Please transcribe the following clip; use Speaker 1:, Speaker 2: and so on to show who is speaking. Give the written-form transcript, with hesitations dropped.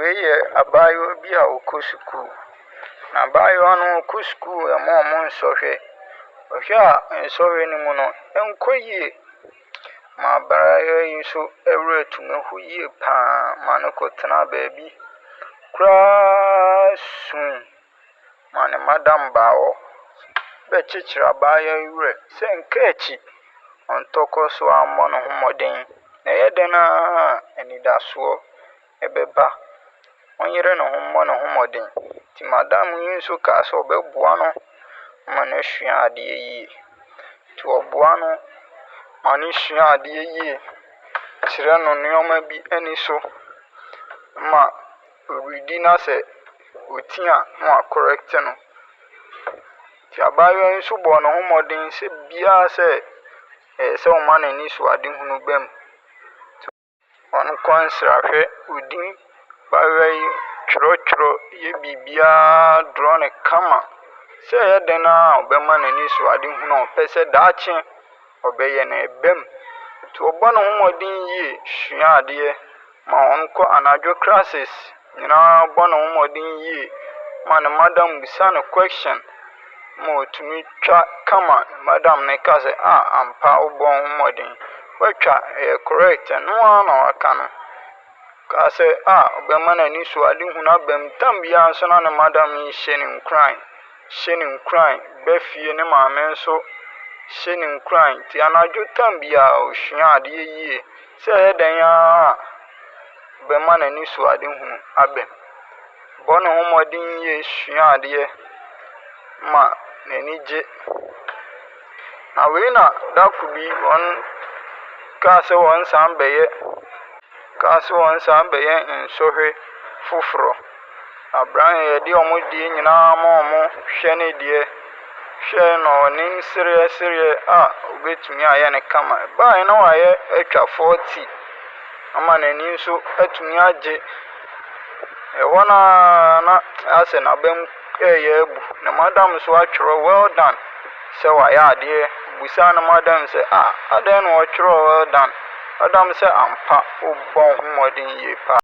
Speaker 1: Wei yɛ abaayewa bi a ɔkɔ sukuu. Na abaayewa no ɔkɔ sukuu ɛma ɔmo nsɔhwɛ. Ɔhwɛ a nsɔhwɛ no mu no ɛnkɔ yie. Ma abaayewa yi nso ɛwerɛ atu ne ho yie paa ma no kɔtena baabi koraa sum. Ma ne madam baa hɔ bɛkyekyere abaayewa yi werɛ sɛ nka akyi ɔntɔkɔ so ammɔ ne ho mmɔden. Na ɛyɛ dɛn a anidasoɔ ɛbɛba. Ɔnyere ne ho mmɔ ne ho mmɔden. Nti madam yi nso kaa sɛ ɔbɛboa no ma no asua adeɛ yie. Nti ɔboa no ma no sua adeɛ yie. Kyerɛ no nneɛma bi ani so ma ɔredi na sɛ ɔti a na wakɔrɛkt no. Nti abaayewa yi nso bɔɔ ne ho mmɔden sɛ biara sɛ sɛ ɔma n'ani so adehunu ba mu. Ɔnkɔ nsrahwɛ odin abaayewa yi twerɛtwerɛ yɛ biribiara dorɔ ne kama sɛ ɛyɛ dɛn a ɔbɛma n'ani so adehunu a ɔpɛ sɛ daakye ɔbɛyɛ no ɛba mu. Nti ɔbɔ ne ho mmɔden yie sua adeɛ ma ɔnkɔ anadwo classes nyinaa bɔ ne ho mmɔden yie ma ne madam bisa no question ma ɔtumi twa kama. Madam ne ka sɛ ampa wobɔ ho mmɔden watwa ɛyɛ correct ɛno ara na waka no. Kaa sɛ ɔbɛma n'ani so adehunu aba mu. Tam biara nso na ne madam yi hyɛ ne nkuran ba fie ne maame nso hyɛ ne nkuran. Nti anadwo tam biara ɔsua adeɛ yie sɛ ɛyɛ dɛn a ɔbɛma n'ani so adehunu aba mu. Bɔ ne ho mmɔden yie sua adeɛ ma n'ani gye. Na wei na dako bi wɔn kaa sɛ wɔnsan bɛyɛ nsɔhwɛ foforɔ. Abran yɛde ɔmo deɛ nyinaa ma ɔmo hwɛ ne deɛ. Hwɛ na ɔne sereɛ ɔbɛtumi ayɛ ne kama. Bae na wayɛ atwa 40 ama n'ani nso atumi agye. Ɛhɔ na asɛ n'abam ɛyɛ abu. Na madam nso atwerɛ well done sɛ wayɛ adeɛ. Busa na madam sɛ adɛn na wɔtwerɛ well done. Madam sɛ ampa wobɔ ho mmɔden yie paa.